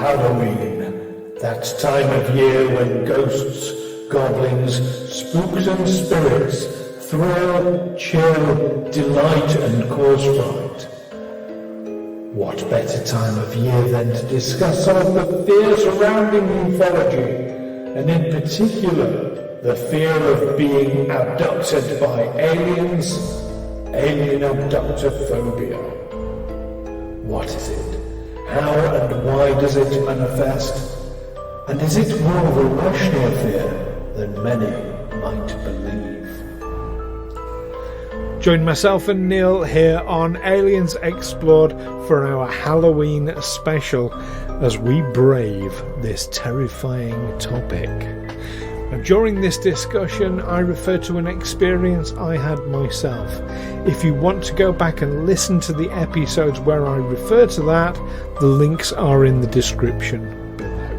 Halloween, that time of year when ghosts, goblins, spooks and spirits thrill, chill, delight and cause fright. What better time of year than to discuss some of the fear surrounding ufology, and in particular, the fear of being abducted by aliens, Alienabductophobia. What is it? How and why does it manifest? And is it more of a rational fear than many might believe? Join myself and Neil here on Aliens Explored for our Halloween special as we brave this terrifying topic. And during this discussion, I refer to an experience I had myself. If you want to go back and listen to the episodes where I refer to that, the links are in the description below.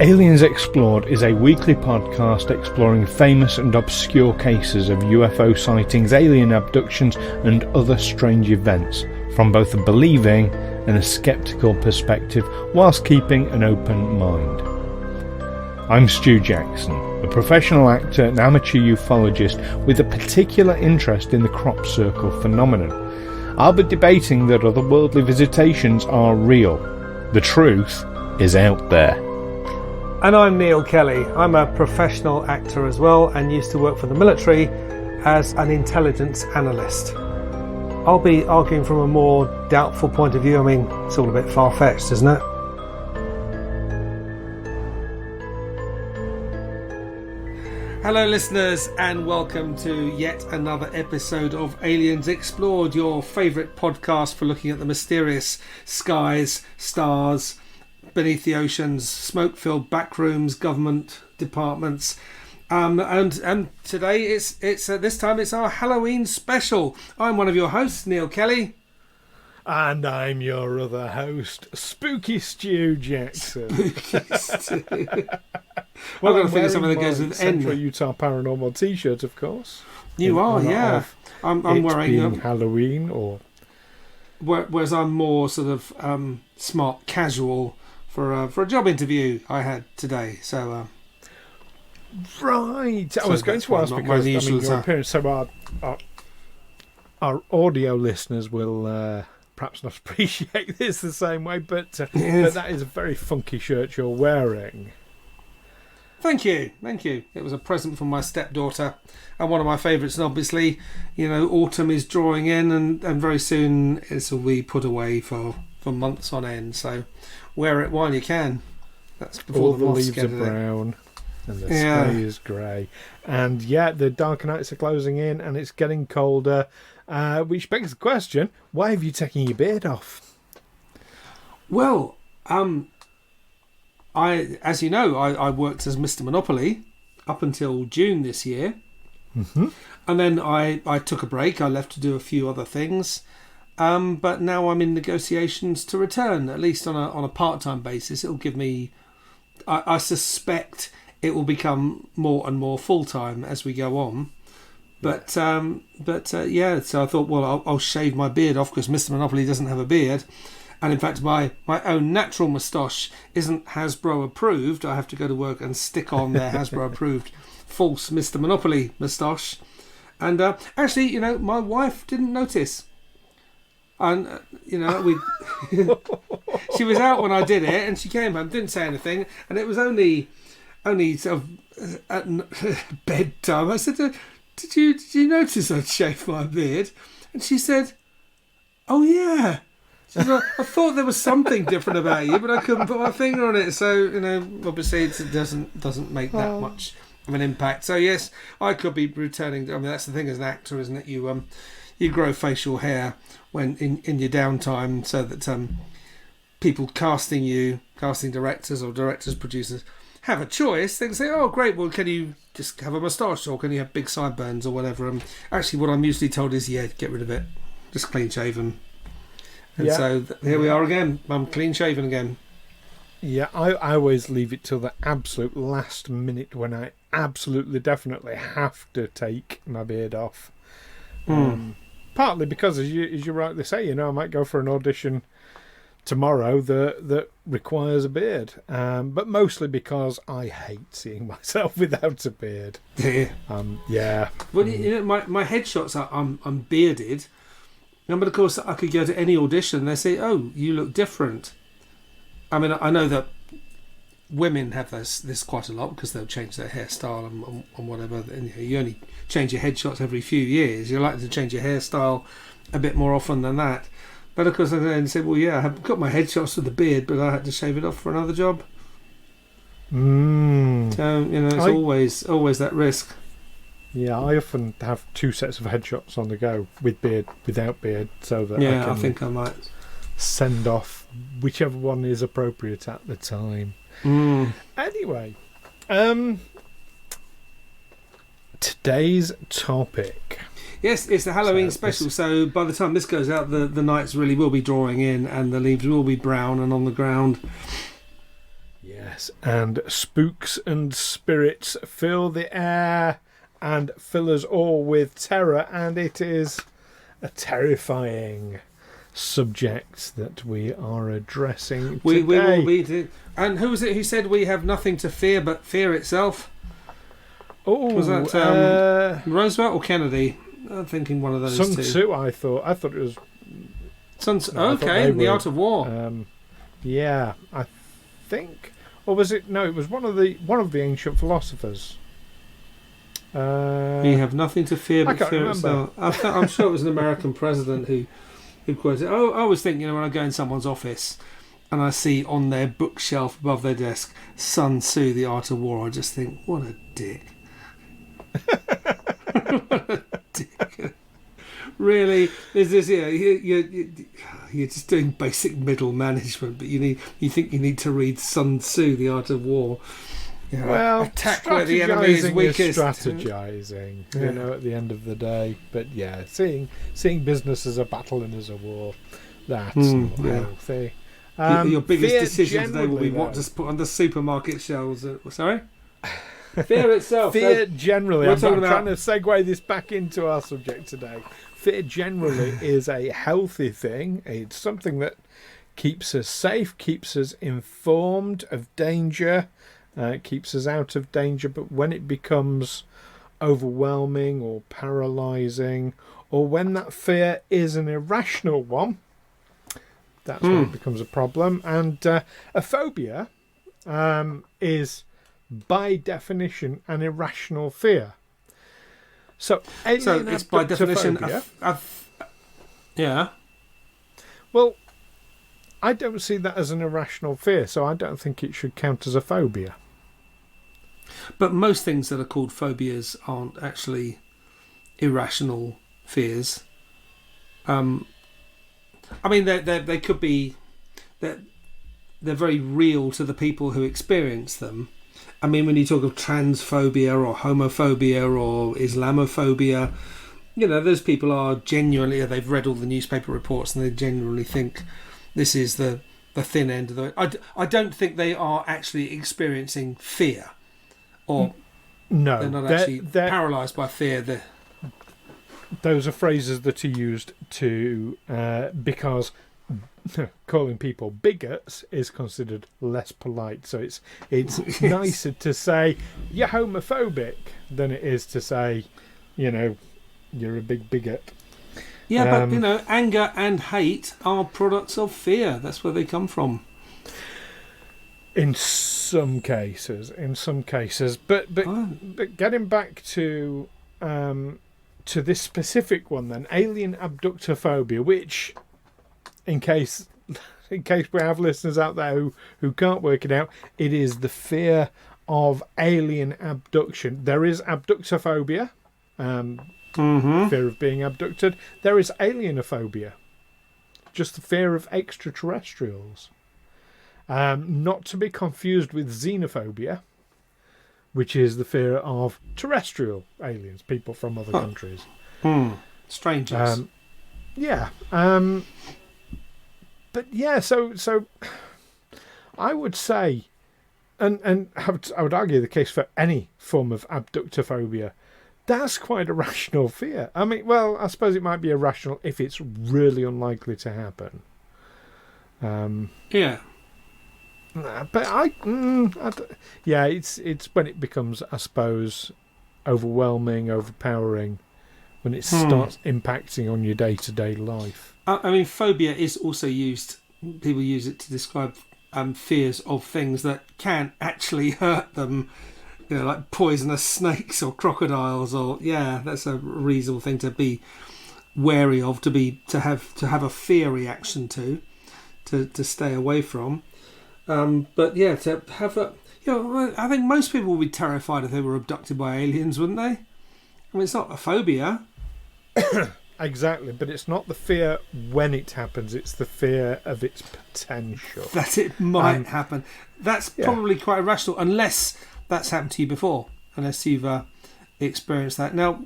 Aliens Explored is a weekly podcast exploring famous and obscure cases of UFO sightings, alien abductions and other strange events from both a believing and a sceptical perspective, whilst keeping an open mind. I'm Stu Jackson, a professional actor and amateur ufologist with a particular interest in the crop circle phenomenon. I'll be debating that otherworldly visitations are real. The truth is out there. And I'm Neil Kelly. I'm a professional actor as well and used to work for the military as an intelligence analyst. I'll be arguing from a more doubtful point of view. I mean, it's all a bit far-fetched, isn't it? Hello listeners, and welcome to yet another episode of Aliens Explored, your favourite podcast for looking at the mysterious skies, stars, beneath the oceans, smoke-filled backrooms, government departments, and today it's this time it's our Halloween special. I'm one of your hosts, Neil Kelly. And I'm your other host, Spooky Stu Jackson. Spooky Stu. Well, I've got to think of something that goes with Central N. Utah Paranormal T-shirt, of course. You are, yeah. I'm wearing Halloween, or whereas I'm more sort of smart casual for a job interview I had today. So right, I was going to ask because your appearance. So our audio listeners will perhaps not appreciate this the same way, but that is a very funky shirt you're wearing. Thank you. It was a present from my stepdaughter, and one of my favourites. And obviously, autumn is drawing in, and very soon this will be put away for months on end. So wear it while you can. That's before all the the moths leaves are brown and the sky is grey. And the darker nights are closing in, and it's getting colder. Which begs the question: why have you taken your beard off? Well, as you know, I worked as Mr. Monopoly up until June this year. Mm-hmm. And then I took a break. I left to do a few other things. But now I'm in negotiations to return, at least on a part-time basis. It'll give me... I suspect it will become more and more full-time as we go on. But so I thought, well, I'll shave my beard off because Mr. Monopoly doesn't have a beard. And in fact, my own natural moustache isn't Hasbro approved. I have to go to work and stick on their Hasbro approved false Mr. Monopoly moustache. And actually, my wife didn't notice. And, she was out when I did it, and she came home, didn't say anything. And it was only sort of at bedtime. I said, did you notice I'd shaved my beard? And she said, oh, yeah. I thought there was something different about you, but I couldn't put my finger on it. So, obviously it doesn't make that much of an impact. So, yes, I could be returning. I mean, that's the thing as an actor, isn't it? You grow facial hair when in your downtime, so that people casting directors or producers have a choice. They can say, oh, great, well, can you just have a moustache, or can you have big sideburns or whatever? Actually, what I'm usually told is, get rid of it. Just clean shaven. And so here we are again. I'm clean shaven again. Yeah, I always leave it till the absolute last minute when I absolutely definitely have to take my beard off. Partly because, as you rightly say, I might go for an audition tomorrow that requires a beard, but mostly because I hate seeing myself without a beard. Yeah. Well, my headshots are I'm bearded, but of course I could go to any audition. They say, "Oh, you look different." I mean, I know that women have this quite a lot because they'll change their hairstyle and whatever. And you only change your headshots every few years. You're likely to change your hairstyle a bit more often than that. But of course, I then said, "Well, yeah, I've got my headshots with the beard, but I had to shave it off for another job." So it's always that risk. Yeah, I often have 2 sets of headshots on the go, with beard, without beard, so that I think I might send off whichever one is appropriate at the time. Anyway, today's topic. Yes, it's the Halloween special, so by the time this goes out, the nights really will be drawing in and the leaves will be brown and on the ground. Yes, and spooks and spirits fill the air and fill us all with terror, and it is a terrifying subject that we are addressing today. We will be. And who was it who said we have nothing to fear but fear itself? Oh, was that Roosevelt or Kennedy? I'm thinking one of those Sun two. Tzu, I thought it was Sun Tzu. Okay, The Art of War. Yeah, I think, or was it? No, it was one of the ancient philosophers. We have nothing to fear but fear itself. I'm sure it was an American president who quoted it. I always think, when I go in someone's office and I see on their bookshelf above their desk Sun Tzu, The Art of War, I just think, what a dick. What a dick. Really, there's this. You're just doing basic middle management, but you think you need to read Sun Tzu, The Art of War. Well, attack where the enemy is weakest. Strategizing, at the end of the day. But yeah, seeing business as a battle and as a war, that's not healthy. Your biggest decision today will be what to put on the supermarket shelves. Sorry? Fear itself. Fear generally. I'm trying to segue this back into our subject today. Fear generally is a healthy thing. It's something that keeps us safe, keeps us informed of danger, keeps us out of danger. But when it becomes overwhelming or paralyzing, or when that fear is an irrational one, that's when it becomes a problem. And a phobia is, by definition, an irrational fear. So it's by definition yeah. Well, I don't see that as an irrational fear, so I don't think it should count as a phobia. But most things that are called phobias aren't actually irrational fears. I mean, they could be that they're very real to the people who experience them. I mean, when you talk of transphobia or homophobia or Islamophobia, those people are genuinely, they've read all the newspaper reports and they genuinely think this is the thin end of the... I don't think they are actually experiencing fear. Or no, they're not actually paralysed by fear. Those are phrases that are used to... because... calling people bigots is considered less polite, so it's nicer to say you're homophobic than it is to say you're a big bigot. Yeah, but anger and hate are products of fear. That's where they come from. In some cases, but getting back to this specific one, then, alienabductophobia, which, in case we have listeners out there who can't work it out, it is the fear of alien abduction. There is abductophobia, fear of being abducted. There is alienophobia, just the fear of extraterrestrials. Not to be confused with xenophobia, which is the fear of terrestrial aliens, people from other countries. Strangers. Yeah. But yeah, so I would say, and I would argue the case for any form of abductophobia, that's quite a rational fear. I mean, well, I suppose it might be irrational if it's really unlikely to happen. Yeah. But it's when it becomes, I suppose, overwhelming, overpowering, when it starts impacting on your day-to-day life. I mean, phobia is also used. People use it to describe fears of things that can actually hurt them. You know, like poisonous snakes or crocodiles, or that's a reasonable thing to be wary of, to have a fear reaction to stay away from. But to have a, I think most people would be terrified if they were abducted by aliens, wouldn't they? I mean, it's not a phobia. Exactly, but it's not the fear when it happens, it's the fear of its potential. That it might happen. That's probably quite irrational, unless that's happened to you before, unless you've experienced that. Now,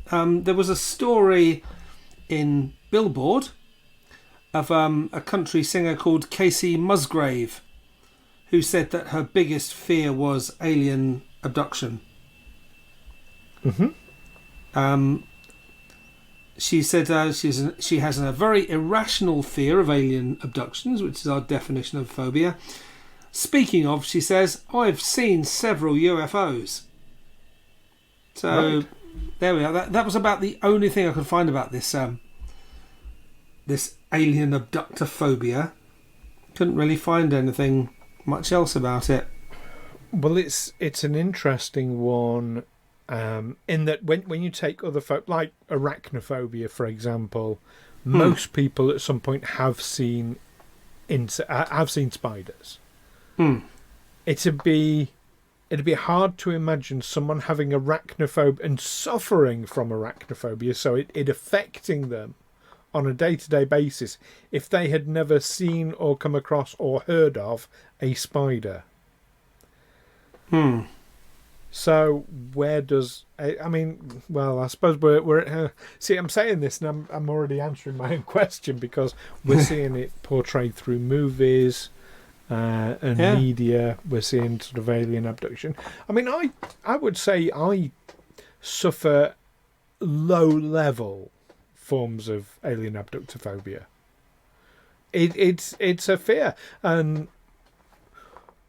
there was a story in Billboard of a country singer called Casey Musgrave, who said that her biggest fear was alien abduction. She said she has a very irrational fear of alien abductions, which is our definition of phobia. Speaking of, she says, I've seen several UFOs. So there we are. That was about the only thing I could find about this this alienabductophobia. Couldn't really find anything much else about it. Well, it's an interesting one, in that when you take other like arachnophobia, for example, most people at some point have seen spiders. It'd be hard to imagine someone having arachnophobia and suffering from arachnophobia, so it affecting them on a day-to-day basis, if they had never seen or come across or heard of a spider. So where does I mean? Well, I suppose we're see. I'm saying this, and I'm already answering my own question, because we're seeing it portrayed through movies and media. We're seeing sort of alien abduction. I mean, I would say I suffer low-level forms of alienabductophobia. It's a fear, and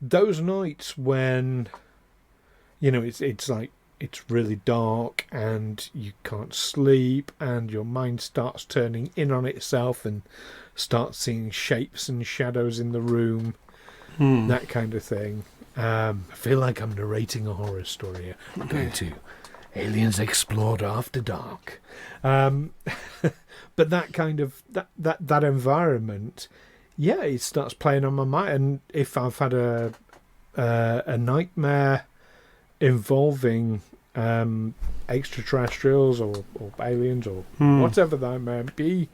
those nights when it's like it's really dark and you can't sleep and your mind starts turning in on itself and starts seeing shapes and shadows in the room, that kind of thing. I feel like I'm narrating a horror story here. I'm going to Aliens Explored After Dark. But that kind of that environment, it starts playing on my mind. And if I've had a nightmare involving extraterrestrials or aliens or whatever that may be,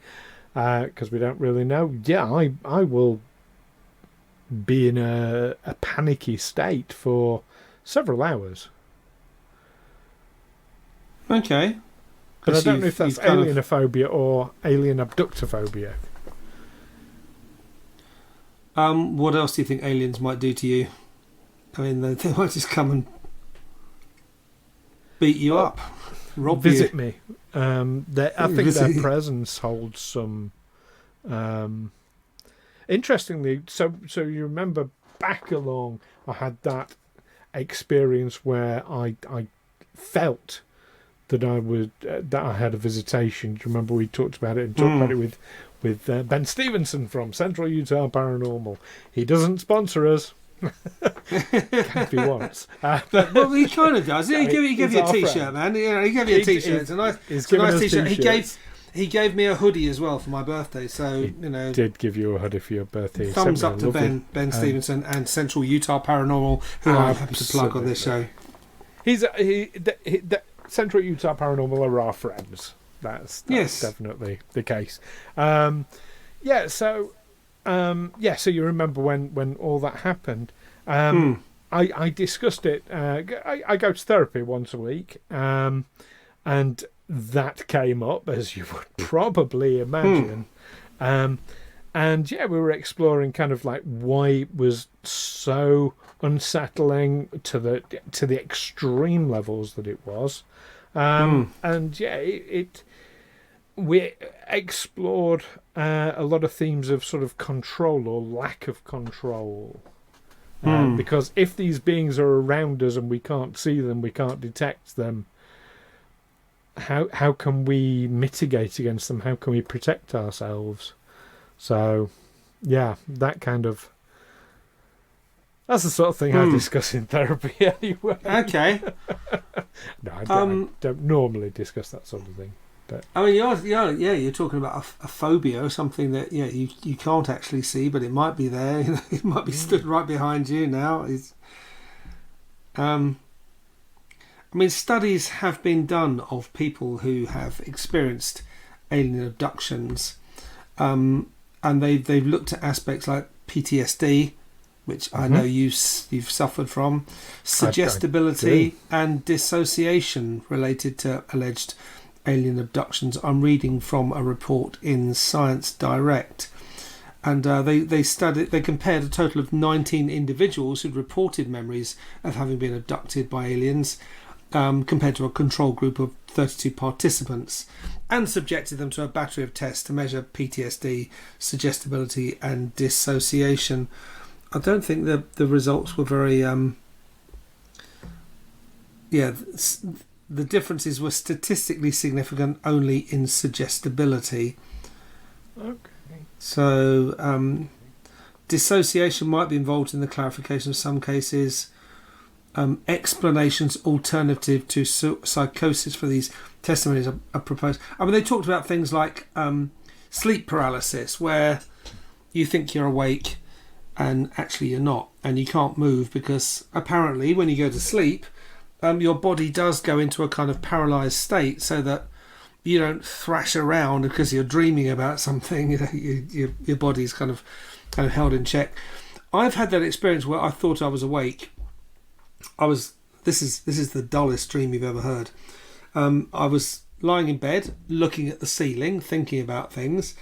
because we don't really know, I will be in a panicky state for several hours. Okay. But I don't know if that's alienophobia or alienabductophobia. What else do you think aliens might do to you? I mean, they might just come and beat you up, rob visit you. me. I think their presence holds some. Interestingly, so you remember back along, I had that experience where I felt that I had a visitation. Do you remember we talked about it and talked about it with Ben Stevenson from Central Utah Paranormal? He doesn't sponsor us. If he wants, well, he kind of does. He gave you a T-shirt, man. He gave you a T-shirt. It's a nice T-shirt. He gave me a hoodie as well for my birthday. So did give you a hoodie for your birthday. Thumbs up to Ben Stevenson and Central Utah Paranormal, who I happen to plug on this show. Central Utah Paranormal are our friends. That's definitely the case. So you remember when all that happened. I discussed it. I go to therapy once a week, and that came up, as you would probably imagine. And we were exploring kind of like why it was so unsettling to the extreme levels that it was. And we explored a lot of themes of sort of control or lack of control. Because if these beings are around us and we can't see them, we can't detect them, how can we mitigate against them? How can we protect ourselves? So, yeah, that's the sort of thing I discuss in therapy anyway. Okay. No, I don't normally discuss that sort of thing. But I mean, you're talking about a phobia or something that you can't actually see, but it might be there. It might be stood right behind you now. I mean, studies have been done of people who have experienced alien abductions, and they've looked at aspects like PTSD, which I know you've suffered from, suggestibility and dissociation related to alleged alien abductions. I'm reading from a report in Science Direct, and they compared a total of 19 individuals who'd reported memories of having been abducted by aliens, compared to a control group of 32 participants, and subjected them to a battery of tests to measure PTSD, suggestibility and dissociation. I don't think the results were very the differences were statistically significant only in suggestibility. okay. So dissociation might be involved in the clarification of some cases. Explanations alternative to psychosis for these testimonies are proposed. I mean, they talked about things like sleep paralysis, where you think you're awake and actually you're not, and you can't move because apparently when you go to sleep, your body does go into a kind of paralysed state, so that you don't thrash around because you're dreaming about something. Your body's kind of held in check. I've had that experience where I thought I was awake. This is the dullest dream you've ever heard. I was lying in bed, looking at the ceiling, thinking about things,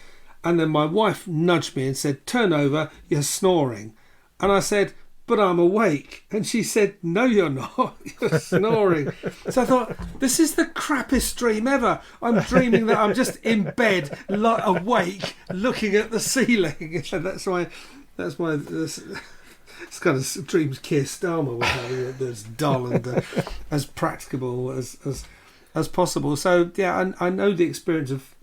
and then my wife nudged me and said, "Turn over, you're snoring." And I said, "But I'm awake." And she said, "No, you're not. You're snoring." So I thought, this is the crappiest dream ever. I'm dreaming that I'm just in bed, awake, looking at the ceiling. That's my it's kind of dreams kiss Dharma with having it as dull and as practicable as possible. So yeah, I know the experience of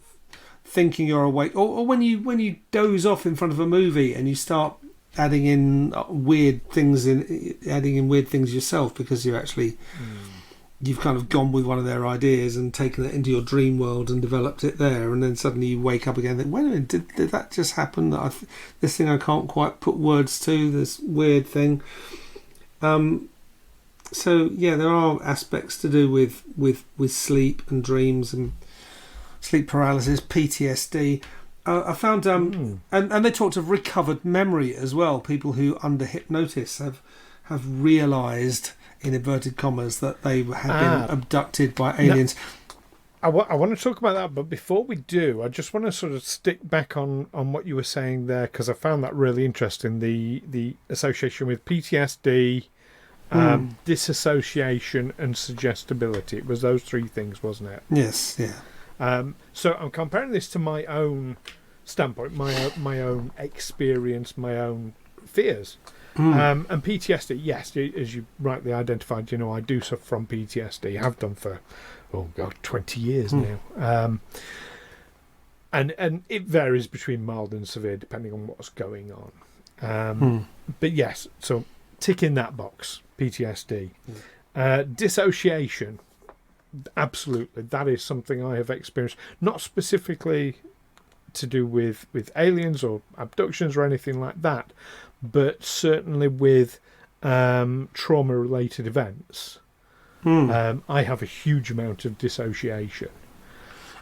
thinking you're awake, or when you doze off in front of a movie and you start adding in weird things yourself, because you're actually you've kind of gone with one of their ideas and taken it into your dream world and developed it there, and then suddenly you wake up again and think, wait a minute, did that just happen? This thing I can't quite put words to, this weird thing. So yeah, there are aspects to do with sleep and dreams and sleep paralysis, PTSD. I found and they talked of recovered memory as well. People who under hypnosis have realised, in inverted commas, that they had been abducted by aliens. I want to talk about that, but before we do, I just want to sort of stick back on what you were saying there, because I found that really interesting, the association with PTSD, disassociation and suggestibility. It was those three things, wasn't it? Yes, yeah. So I'm comparing this to my own standpoint, my own experience, my own fears. And PTSD, yes, as you rightly identified, I do suffer from PTSD. I have done for 20 years now. And it varies between mild and severe depending on what's going on. But yes, so tick in that box, PTSD. Dissociation, absolutely, that is something I have experienced, not specifically to do with aliens or abductions or anything like that, but certainly with trauma-related events. I have a huge amount of dissociation.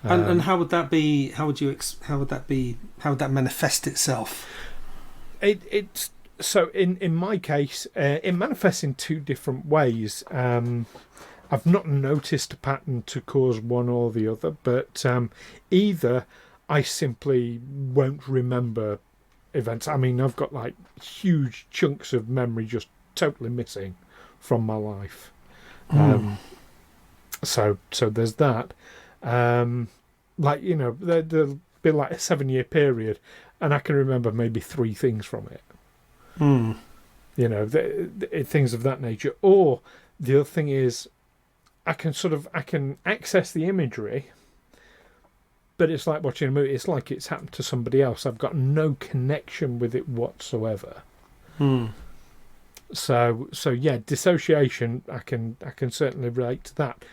And how would that be? How would that manifest itself? It's so in my case, it manifests in two different ways. I've not noticed a pattern to cause one or the other, but either I simply won't remember events. I mean, I've got like huge chunks of memory just totally missing from my life. So there's that. like, you know, there'll be like a 7-year period, and I can remember maybe 3 things from it. You know, things of that nature. Or the other thing is, I can access the imagery, but it's like watching a movie. It's like it's happened to somebody else. I've got no connection with it whatsoever. So yeah, dissociation. I can certainly relate to that.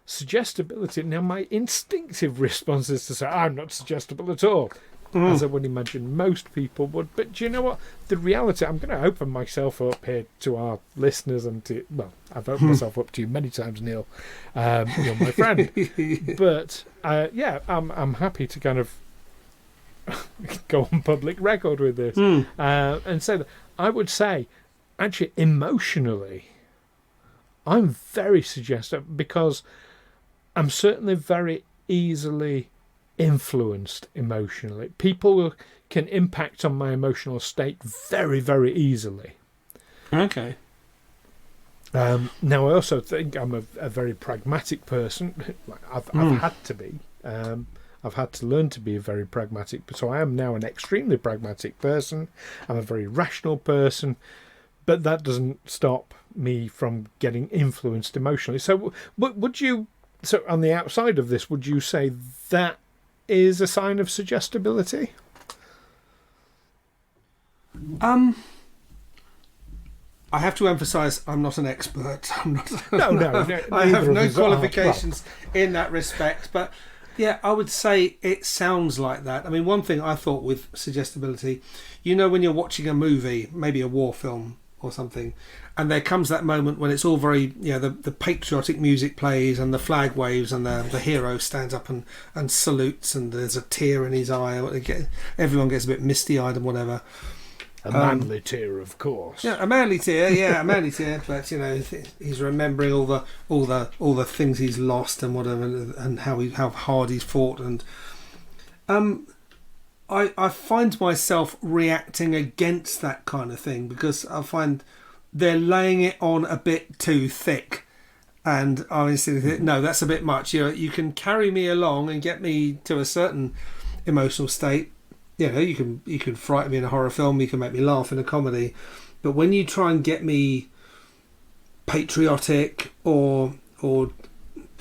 Suggestibility. Now, my instinctive response is to say I'm not suggestible at all, as I would imagine most people would. But do you know what? The reality. I'm going to open myself up here to our listeners and to, well, I've opened myself up to you many times, Neil. You're my friend. But yeah, I'm happy to kind of go on public record with this and say that I would say, actually, emotionally, I'm very suggestive because I'm certainly very easily influenced emotionally. People can impact on my emotional state very, very easily. Okay. Now, I also think I'm a very pragmatic person. I've had to be. I've had to learn to be a very pragmatic. So I am now an extremely pragmatic person. I'm a very rational person. But that doesn't stop me from getting influenced emotionally. So would you... So on the outside of this, would you say that is a sign of suggestibility? I have to emphasise I'm not an expert. I'm not. No. I have no qualifications in that respect. But yeah, I would say it sounds like that. I mean, one thing I thought with suggestibility, you know, when you're watching a movie, maybe a war film or something, and there comes that moment when it's all very, you know, the patriotic music plays and the flag waves and the hero stands up and salutes and there's a tear in his eye. Everyone gets a bit misty-eyed and whatever. A manly tear, of course. Yeah, a manly tear. Yeah, a manly tear. But you know, he's remembering all the things he's lost and whatever, and how hard he's fought. And I find myself reacting against that kind of thing because I find they're laying it on a bit too thick, and I honestly think, no, that's a bit much. You can carry me along and get me to a certain emotional state. You know, you can frighten me in a horror film, you can make me laugh in a comedy, but when you try and get me patriotic or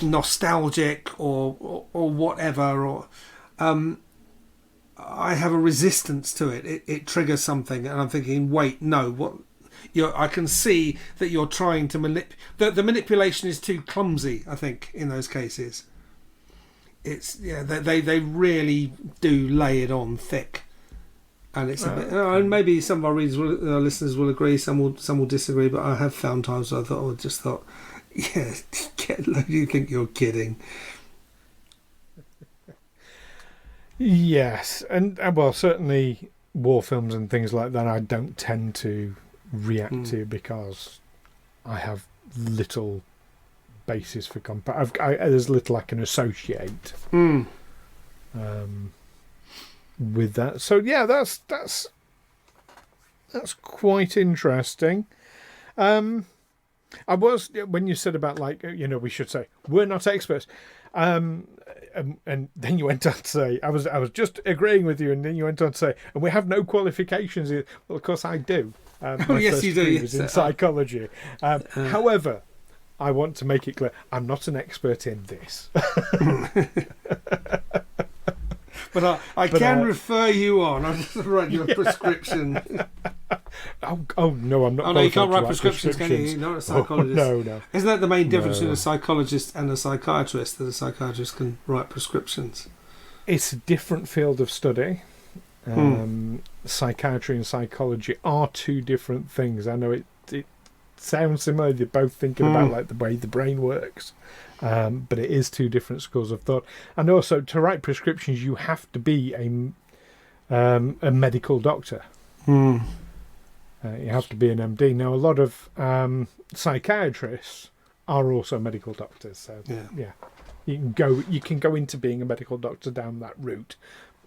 nostalgic or whatever, or I have a resistance to it. It triggers something, and I'm thinking, wait, no, what? I can see that you're trying to manipulate. The manipulation is too clumsy, I think, in those cases. It's they really do lay it on thick, and it's a bit. And maybe some of our listeners will agree, some will disagree. But I have found times where I thought, yeah, do you think you're kidding? Yes, and well, certainly war films and things like that, I don't tend to react to because I have little basis for there's little I can associate with that. So yeah, that's quite interesting. I was, when you said about, like, you know, we should say we're not experts, and then you went on to say, I was just agreeing with you, and then you went on to say, and we have no qualifications. Well, of course I do. My yes, first you do. degree was in psychology. However, I want to make it clear, I'm not an expert in this. But I can refer you on. I'll just write you a prescription. Oh no, I'm not. Oh no, you can't write prescriptions, can you? You're not a psychologist. Oh, no. Isn't that the main difference between a psychologist and a psychiatrist? That a psychiatrist can write prescriptions. It's a different field of study. Psychiatry and psychology are two different things. I know it sounds similar. You're both thinking about, like, the way the brain works, but it is two different schools of thought. And also, to write prescriptions, you have to be a medical doctor. You have to be an MD. Now, a lot of psychiatrists are also medical doctors. So yeah, you can go into being a medical doctor down that route.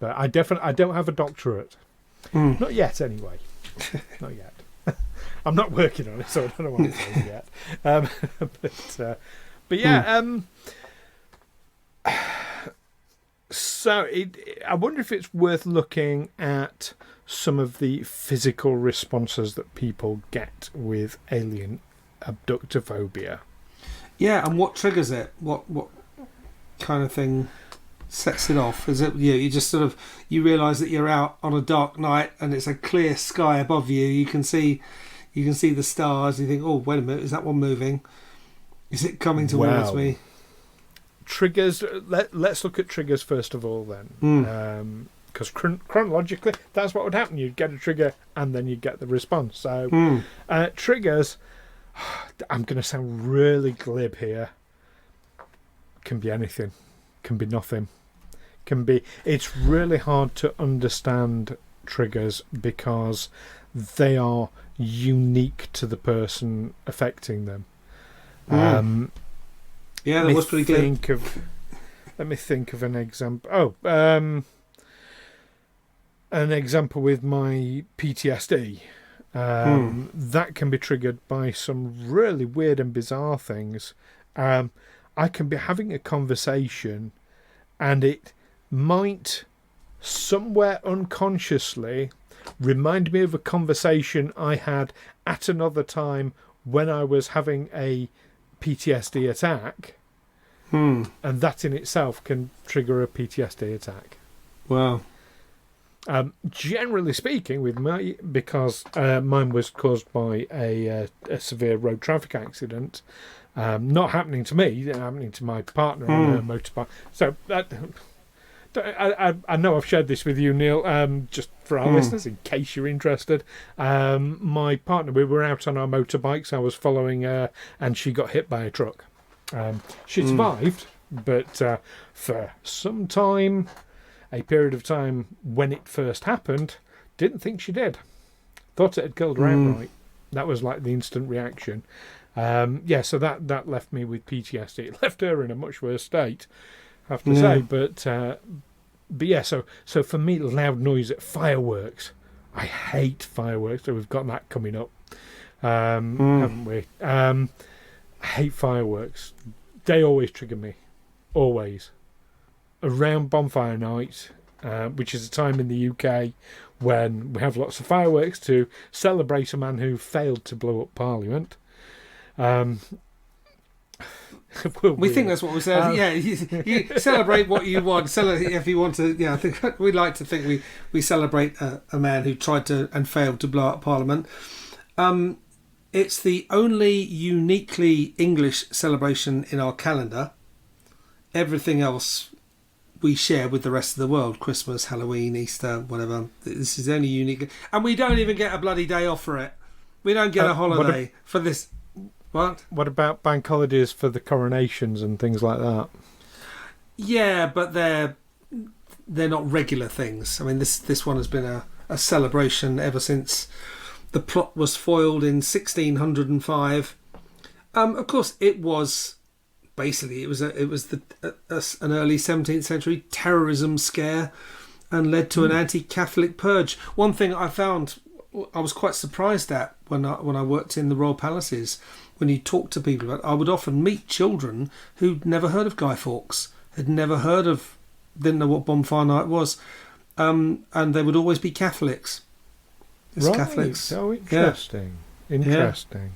But I don't have a doctorate. Not yet, anyway. Not yet. I'm not working on it, so I don't know what I'm saying yet. But yeah. So I wonder if it's worth looking at some of the physical responses that people get with alien abductophobia. Yeah, and what triggers it? What kind of thing sets it off? Is it you just sort of you realise that you're out on a dark night and it's a clear sky above you. You can see the stars. You think, oh, wait a minute, is that one moving? Is it coming towards me? Triggers. Let's look at triggers first of all, then, because chronologically, that's what would happen. You'd get a trigger, and then you'd get the response. So, triggers. I'm going to sound really glib here. Can be anything. Can be nothing. Can be. It's really hard to understand triggers because they are unique to the person affecting them. Yeah, that was pretty good. Let me think of an example. An example with my PTSD. That can be triggered by some really weird and bizarre things. I can be having a conversation and it might somewhere unconsciously remind me of a conversation I had at another time when I was having a PTSD attack, and that in itself can trigger a PTSD attack. Wow. Generally speaking, with because mine was caused by a severe road traffic accident, not happening to me, happening to my partner on her motorbike. So I know I've shared this with you, Neil, just for our listeners, in case you're interested. My partner, we were out on our motorbikes. I was following her, and she got hit by a truck. She survived, but for some time, a period of time when it first happened, didn't think she did. Thought it had killed her outright. That was like the instant reaction. So that left me with PTSD. It left her in a much worse state, I have to say. But yeah, so for me, loud noise at fireworks. I hate fireworks, so we've got that coming up, haven't we? I hate fireworks. They always trigger me. Always. Around bonfire night, which is a time in the UK when we have lots of fireworks to celebrate a man who failed to blow up Parliament. We think that's what we said. You celebrate what you want. Celebrate if you want to. Yeah, I think we like to think we celebrate a man who tried to and failed to blow up Parliament. It's the only uniquely English celebration in our calendar. Everything else we share with the rest of the world. Christmas, Halloween, Easter, whatever. This is only unique. And we don't even get a bloody day off for it. We don't get a holiday for this. What? What about bank holidays for the coronations and things like that? Yeah, but they're not regular things. I mean, this one has been a celebration ever since the plot was foiled in 1605. Of course, it was... Basically, it was an early 17th century terrorism scare and led to an anti-Catholic purge. One thing I found I was quite surprised at when I worked in the royal palaces, when you talk to people about, I would often meet children who'd never heard of Guy Fawkes, didn't know what bonfire night was, and they would always be Catholics. Right. Catholics. So interesting. Yeah. Interesting.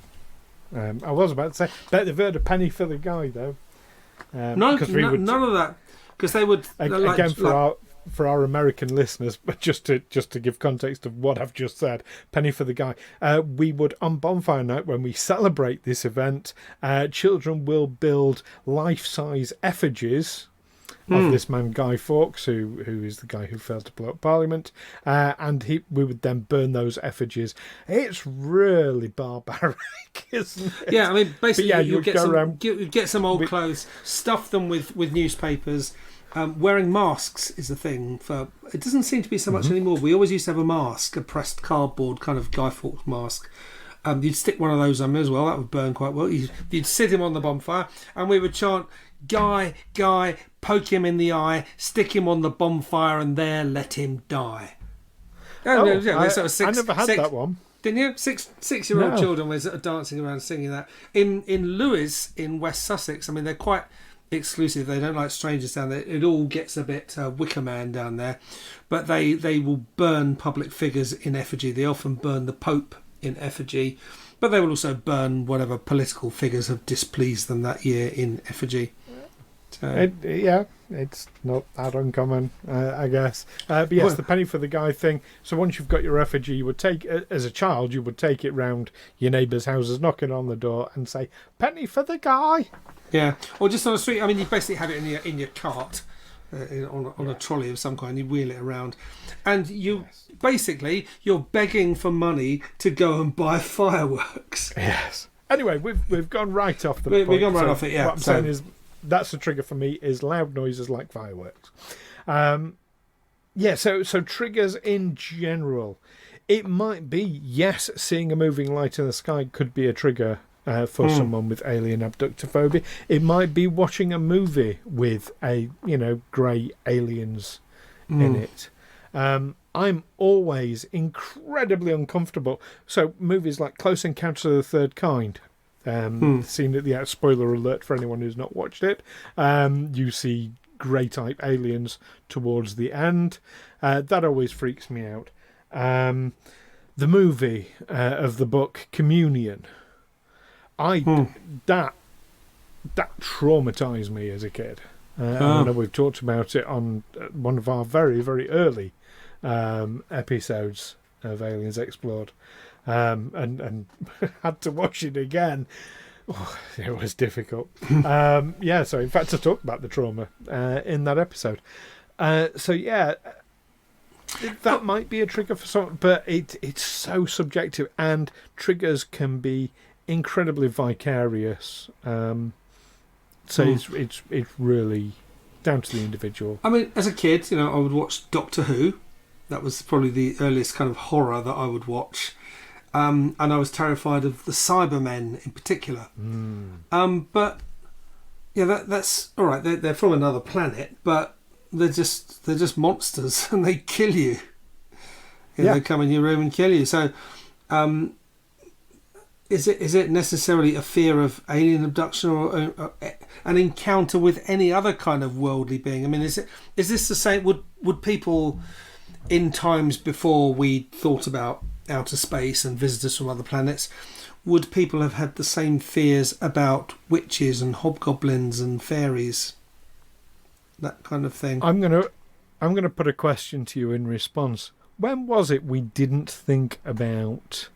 I was about to say, bet they've heard a penny for the guy though. None of that, because they would again for our American listeners, but just to give context of what I've just said, penny for the guy. We would on bonfire night when we celebrate this event, children will build life-size effigies of this man Guy Fawkes, who is the guy who failed to blow up Parliament, and we would then burn those effigies. It's really barbaric, isn't it? Yeah, I mean, basically, you'd get some old clothes, stuff them with newspapers. Wearing masks is a thing. It doesn't seem to be so much anymore. We always used to have a mask, a pressed cardboard kind of Guy Fawkes mask. You'd stick one of those on as well. That would burn quite well. You'd sit him on the bonfire, and we would chant, "Guy, Guy, poke him in the eye, stick him on the bonfire, and there let him die." I never had that one. Didn't you? Six-year-old children were sort of dancing around singing that. In Lewes, in West Sussex, I mean, they're quite exclusive. They don't like strangers down there. It all gets a bit Wicker Man down there. But they will burn public figures in effigy. They often burn the Pope in effigy. But they will also burn whatever political figures have displeased them that year in effigy. So, it's not that uncommon, I guess. But yes, the penny for the guy thing. So once you've got your effigy, you would take, as a child, you would take it round your neighbours' houses, knocking on the door and say, "Penny for the guy." Yeah, or just on the street. I mean, you basically have it in your cart, on a trolley of some kind. You wheel it around, and basically you're begging for money to go and buy fireworks. Yes. Anyway, we've gone right off the point. We've gone right off it. Yeah. What I'm saying is, that's the trigger for me, is loud noises like fireworks. So triggers in general. It might be, yes, seeing a moving light in the sky could be a trigger for someone with alien abductophobia. It might be watching a movie with grey aliens in it. I'm always incredibly uncomfortable. So movies like Close Encounters of the Third Kind, seen at the spoiler alert for anyone who's not watched it. You see grey type aliens towards the end. That always freaks me out. The movie of the book Communion, that traumatized me as a kid. I know we've talked about it on one of our very, very early episodes of Aliens Explored, and had to watch it again. Oh, it was difficult. So in fact I talked about the trauma in that episode. That might be a trigger for someone, but it's so subjective, and triggers can be incredibly vicarious. It's really down to the individual. I mean, as a kid, I would watch Doctor Who. That was probably the earliest kind of horror that I would watch. And I was terrified of the Cybermen in particular. But yeah, that's all right. They're from another planet, but they're just monsters, and they kill you. They come in your room and kill you. So, is it necessarily a fear of alien abduction or an encounter with any other kind of worldly being? I mean, is this the same? Would people in times before we thought about outer space and visitors from other planets, would people have had the same fears about witches and hobgoblins and fairies, that kind of thing? I'm gonna put a question to you in response. When was it we didn't think about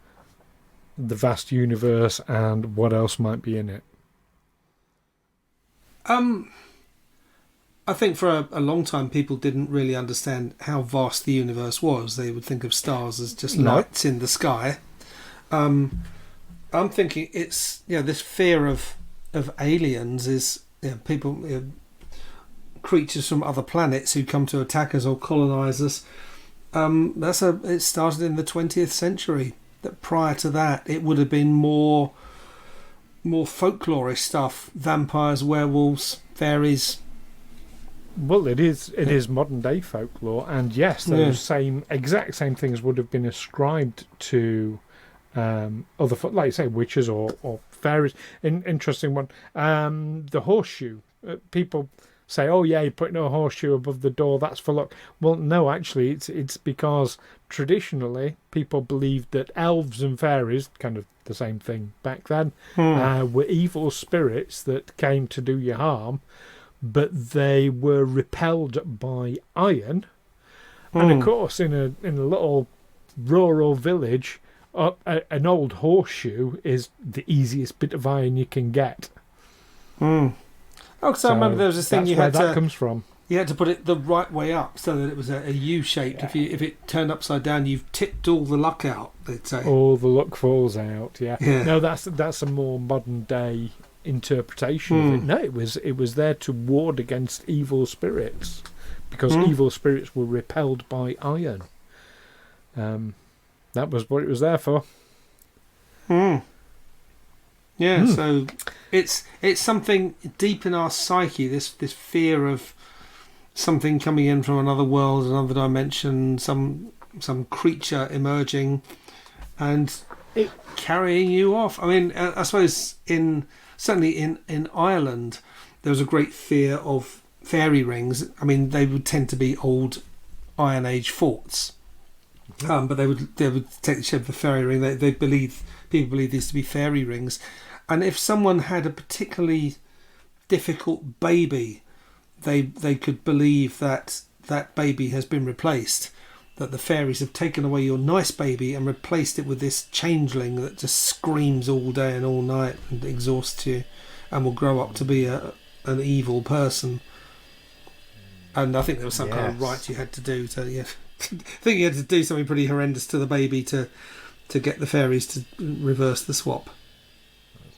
the vast universe and what else might be in it? I think for a long time people didn't really understand how vast the universe was. They would think of stars as just lights in the sky. I'm thinking it's this fear of aliens is people, creatures from other planets who come to attack us or colonise us. It started in the 20th century. That prior to that, it would have been more folklorish stuff: vampires, werewolves, fairies. Well, it is modern day folklore, and yes, those exact same things would have been ascribed to other, like you say, witches or fairies. Interesting one. The horseshoe. People say, "Oh yeah, you're putting a horseshoe above the door. That's for luck." Well, no, actually, it's because traditionally people believed that elves and fairies, kind of the same thing back then, were evil spirits that came to do you harm. But they were repelled by iron, and of course, in a little rural village, an old horseshoe is the easiest bit of iron you can get. Oh, because I remember there was this thing that comes from. You had to put it the right way up so that it was a U-shaped. Yeah. If it turned upside down, you've tipped all the luck out. They'd say all the luck falls out. Yeah. No, that's a more modern day interpretation of it. No, it was there to ward against evil spirits, because evil spirits were repelled by iron. That was what it was there for. So it's something deep in our psyche, this fear of something coming in from another world, another dimension, some creature emerging and carrying you off. I mean, I suppose certainly in Ireland, there was a great fear of fairy rings. I mean, they would tend to be old Iron Age forts, but they would take the shape of a fairy ring. People believe these to be fairy rings, and if someone had a particularly difficult baby, they could believe that that baby has been replaced, that the fairies have taken away your nice baby and replaced it with this changeling that just screams all day and all night and exhausts you and will grow up to be an evil person. And I think there was some kind of rite you had to do to, I think you had to do something pretty horrendous to the baby to get the fairies to reverse the swap.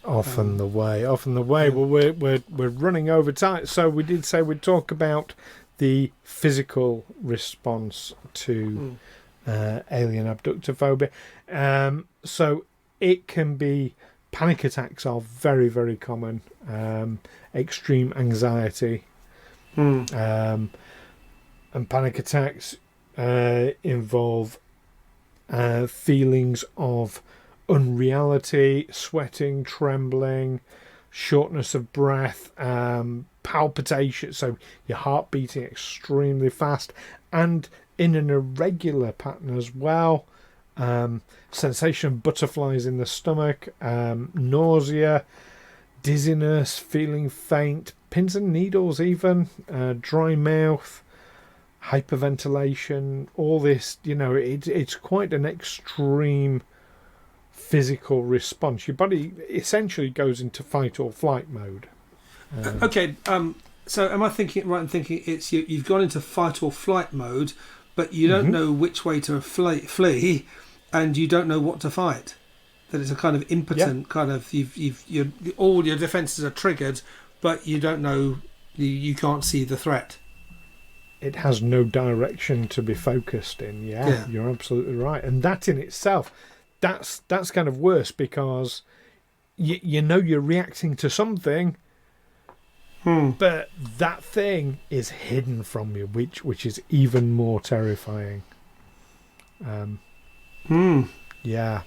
Often the way. Well, we're running over time, so we did say we'd talk about the physical response to alienabductophobia. So it can be, panic attacks are very, very common. Extreme anxiety. And panic attacks involve feelings of unreality, sweating, trembling, shortness of breath, palpitation, so your heart beating extremely fast and in an irregular pattern as well, sensation of butterflies in the stomach, nausea, dizziness, feeling faint, pins and needles even, dry mouth, hyperventilation, all this, it's quite an extreme physical response. Your body essentially goes into fight or flight mode. Okay, so am I thinking right in thinking it's you've gone into fight or flight mode, but you don't know which way to flee, and you don't know what to fight? That it's a kind of impotent kind of all your defences are triggered, but you don't know, you can't see the threat. It has no direction to be focused in. Yeah, you're absolutely right, and that in itself, that's kind of worse because you know you're reacting to something, but that thing is hidden from you, which is even more terrifying. Yeah.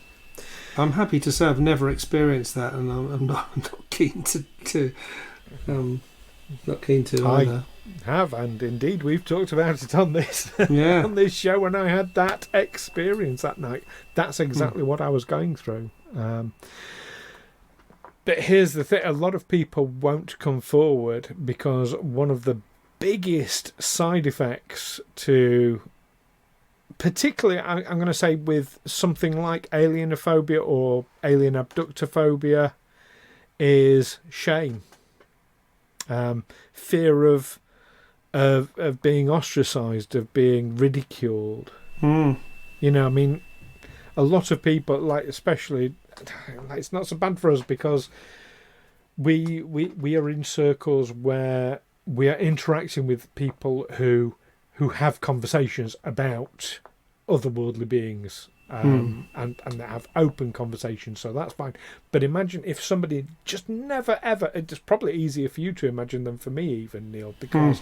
I'm happy to say I've never experienced that, and I'm not keen to not keen to either. I have, and indeed we've talked about it on this on this show when I had that experience that night. That's exactly what I was going through. But here's the thing: a lot of people won't come forward because one of the biggest side effects to, particularly, I'm going to say with something like alienophobia or alienabductophobia, is shame. Fear of being ostracized, of being ridiculed. I mean, a lot of people, like, especially, it's not so bad for us because we are in circles where we are interacting with people who have conversations about otherworldly beings, and they have open conversations, so that's fine. But imagine if somebody just never ever, it's probably easier for you to imagine than for me even, Neil, because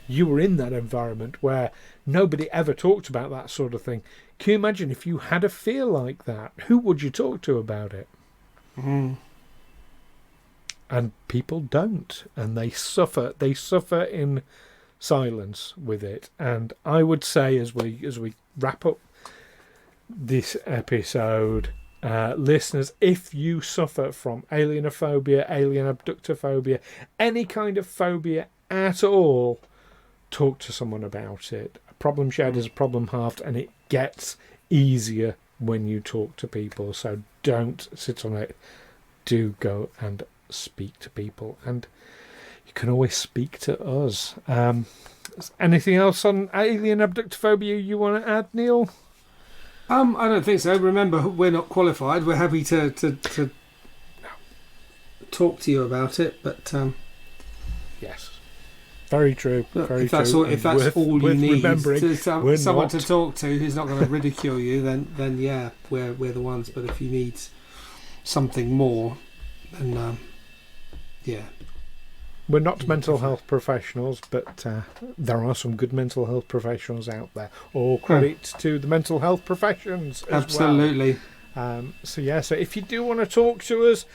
you were in that environment where nobody ever talked about that sort of thing. Can you imagine if you had a fear like that? Who would you talk to about it? And people don't, and they suffer in silence with it. And I would say, as we wrap up this episode, listeners, if you suffer from alienophobia, alienabductophobia, any kind of phobia at all, talk to someone about it. A problem shared is a problem halved, and it gets easier when you talk to people. So don't sit on it. Do go and speak to people, and you can always speak to us. Anything else on alienabductophobia you want to add, Neil? I don't think so. Remember, we're not qualified. We're happy to talk to you about it, but yes, very true. Very if that's true. If that's all you need, someone to not talk to who's not going to ridicule you, then yeah, we're the ones. But if you need something more, then yeah. We're not mental health professionals, but there are some good mental health professionals out there. All credit to the mental health professions as absolutely. well. So if you do want to talk to us,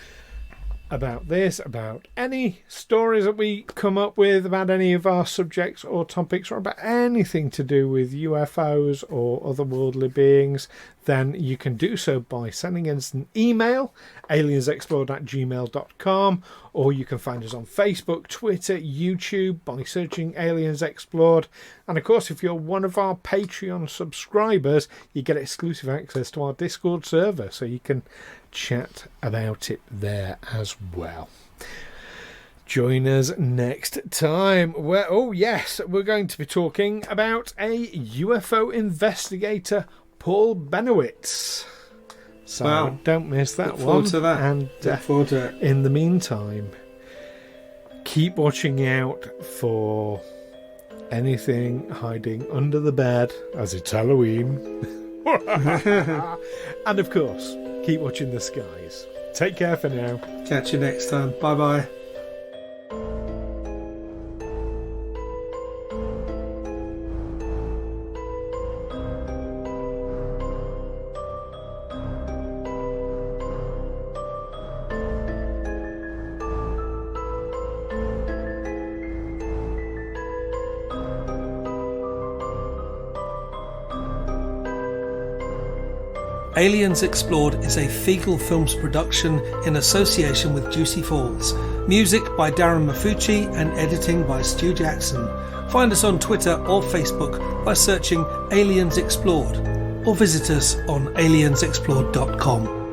about this, about any stories that we come up with, about any of our subjects or topics, or about anything to do with UFOs or otherworldly beings, then you can do so by sending us an email, aliensexplored@gmail.com, or you can find us on Facebook, Twitter, YouTube by searching Aliens Explored. And of course, if you're one of our Patreon subscribers, you get exclusive access to our Discord server, so you can chat about it there as well. Join us next time where, oh yes, we're going to be talking about a UFO investigator, Paul Benowitz. So wow. Don't miss that Look forward one. to that. And Look forward to it. in the meantime, keep watching out for anything hiding under the bed, as it's Halloween. And of course, keep watching the skies. Take care for now. Catch you next time. Bye bye. Aliens Explored is a Fegal Films production in association with Juicy Falls. Music by Darren Mafucci and editing by Stu Jackson. Find us on Twitter or Facebook by searching Aliens Explored, or visit us on aliensexplored.com.